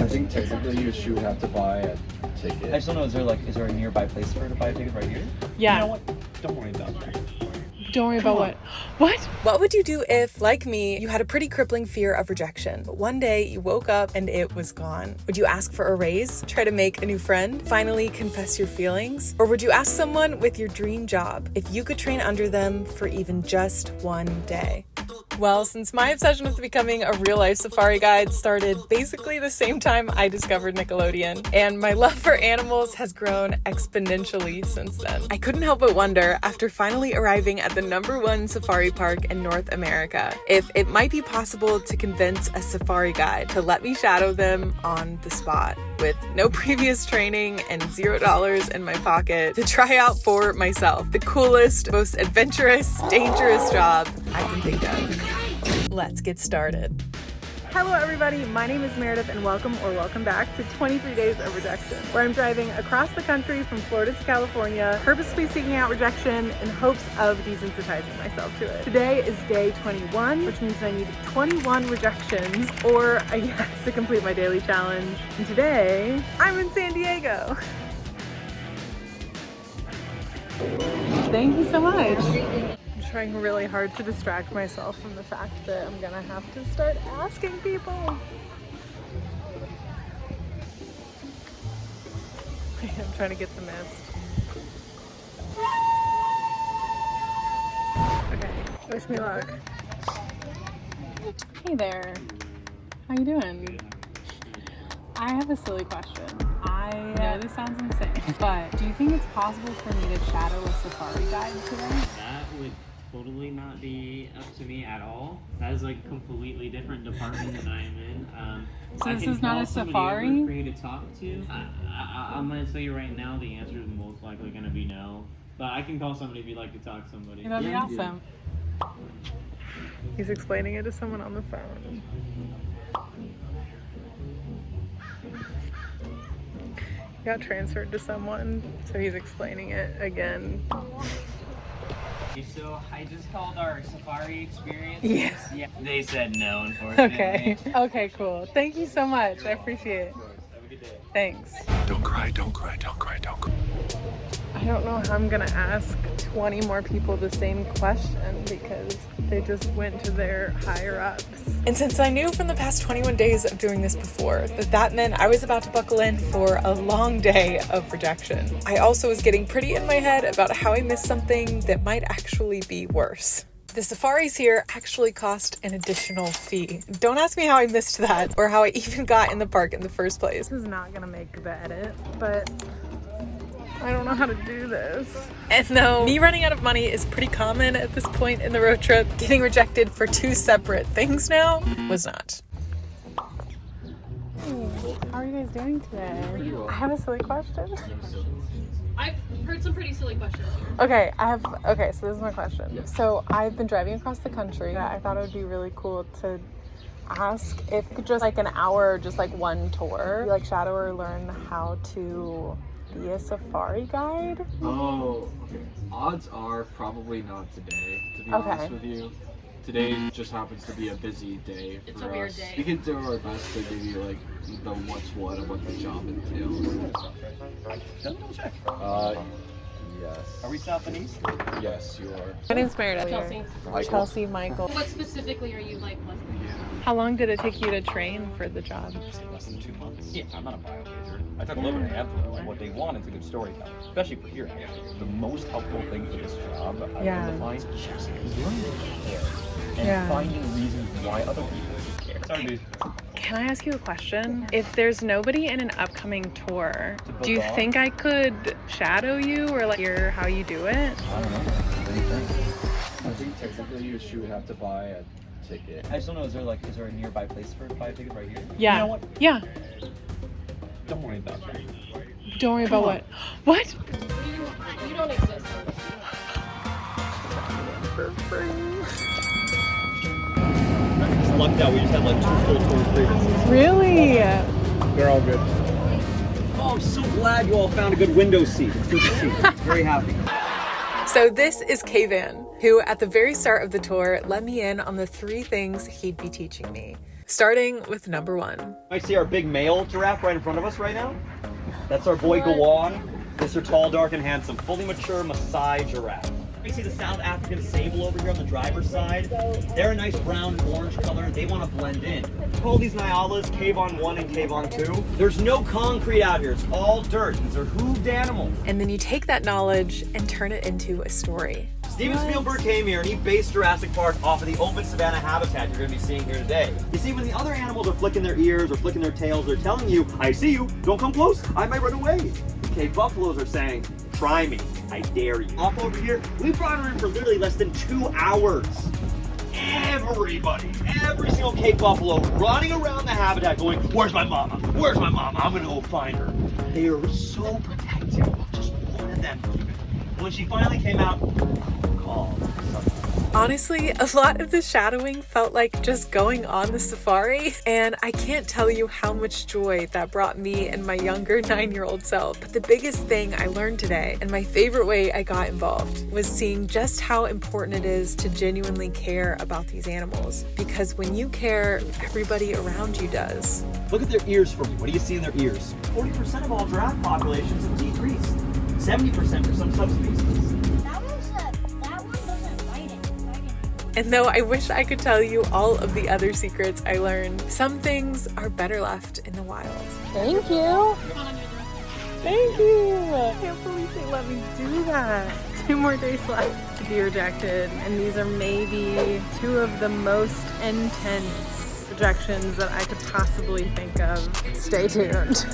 think technically you would have to buy a ticket. I just don't know, is there a nearby place for her to buy a ticket right here? Yeah. You know what? Don't worry about that. Don't worry about what? What? What would you do if, like me, you had a pretty crippling fear of rejection, but one day you woke up and it was gone? Would you ask for a raise? Try to make a new friend? Finally confess your feelings? Or would you ask someone with your dream job if you could train under them for even just one day? Well, since my obsession with becoming a real-life safari guide started basically the same time I discovered Nickelodeon, and my love for animals has grown exponentially since then, I couldn't help but wonder, after finally arriving at the #1 safari park in North America, if it might be possible to convince a safari guide to let me shadow them on the spot with no previous training and $0 in my pocket to try out for myself the coolest, most adventurous, dangerous job I can think of. Let's get started. Hello everybody, my name is Meredith and welcome back to 23 Days of Rejection, where I'm driving across the country from Florida to California, purposefully seeking out rejection in hopes of desensitizing myself to it. Today is day 21, which means I need 21 rejections, or I guess to complete my daily challenge. And today, I'm in San Diego. Thank you so much. Trying really hard to distract myself from the fact that I'm gonna have to start asking people. I'm trying to get the mist. Okay, wish me luck. Hey there, how you doing? I have a silly question. I know this sounds insane, but do you think it's possible for me to shadow a safari guide today? That would totally not be up to me at all. That is like a completely different department that I am in. So this is not a safari? For you to talk to. I'm gonna tell you right now, the answer is most likely gonna be no. But I can call somebody if you'd like to talk to somebody. That'd be awesome. He's explaining it to someone on the phone. Got transferred to someone, so he's explaining it again. So I just called our safari experience. Yeah. Yeah. They said no, unfortunately. Okay, cool. Thank you so much. I appreciate it. Have a good day. Thanks. Don't cry, don't cry, don't cry, don't cry. I don't know how I'm gonna ask 20 more people the same question because they just went to their higher ups. And since I knew from the past 21 days of doing this before that meant I was about to buckle in for a long day of rejection, I also was getting pretty in my head about how I missed something that might actually be worse. The safaris here actually cost an additional fee. Don't ask me how I missed that or how I even got in the park in the first place. This is not gonna make the edit, but I don't know how to do this. And though me running out of money is pretty common at this point in the road trip, getting rejected for two separate things now was not. Hey, how are you guys doing today? I have a silly question. I've heard some pretty silly questions here. Okay, so this is my question. So I've been driving across the country. I thought it would be really cool to ask if just like an hour, just like one tour, like shadow or learn how to be a safari guide. Oh, okay. Odds are probably not today, to be honest with you. Today just happens to be a busy day for us. It's a weird day. We can do our best to give you like the what's what of what the job entails. Double check. Yes. Are we south and east? Yes, you are. My name's Meredith. Chelsea. Chelsea Michael. What specifically are you like looking for? How long did it take you to train for the job? Less than 2 months. Yeah, I'm not a bio major. I took a little bit of effort. What they want is a good storyteller, especially for here. The most helpful thing for this job I've been to find is learning to care and finding reasons why other people should care. Sorry, dude. Can I ask you a question? If there's nobody in an upcoming tour, do you think I could shadow you or like hear how you do it? I don't know. What do you think? I think technically you would have to buy a ticket. I just don't know, is there a nearby place for her to buy a ticket right here? Yeah. You know what? Yeah. Don't worry about that. Don't worry about what? What? You don't exist. For free. Just lucked out. We just had like 2 full tours previously. Really? They're all good. Oh, I'm so glad you all found a good window seat. It's good to see. Very happy. So this is K-Van, who at the very start of the tour let me in on the 3 things he'd be teaching me. Starting with number 1. I see our big male giraffe right in front of us right now. That's our boy Gawon. Mr. Tall, Dark, and Handsome, fully mature Maasai giraffe. You see the South African sable over here on the driver's side. They're a nice brown orange color. They want to blend in. Call these Nyalas Kavon 1 and Kavon 2. There's no concrete out here. It's all dirt. These are hooved animals. And then you take that knowledge and turn it into a story. Steven Spielberg came here and he based Jurassic Park off of the open savanna habitat you're going to be seeing here today. You see, when the other animals are flicking their ears or flicking their tails, they're telling you, I see you, don't come close, I might run away. Okay, buffaloes are saying, try me, I dare you. Off over here, we brought her in for literally less than 2 hours. Everybody, every single Cape buffalo running around the habitat going, where's my mama? Where's my mama? I'm going to go find her. They are so protective of just one of them. When she finally came out, honestly, a lot of the shadowing felt like just going on the safari, and I can't tell you how much joy that brought me and my younger 9-year-old self. But the biggest thing I learned today, and my favorite way I got involved, was seeing just how important it is to genuinely care about these animals. Because when you care, everybody around you does. Look at their ears for me. What do you see in their ears? 40% of all giraffe populations have decreased. 70% for some subspecies. And though I wish I could tell you all of the other secrets I learned, some things are better left in the wild. Thank you. Thank you. I can't believe they let me do that. 2 more days left to be rejected, and these are maybe 2 of the most intense rejections that I could possibly think of. Stay tuned.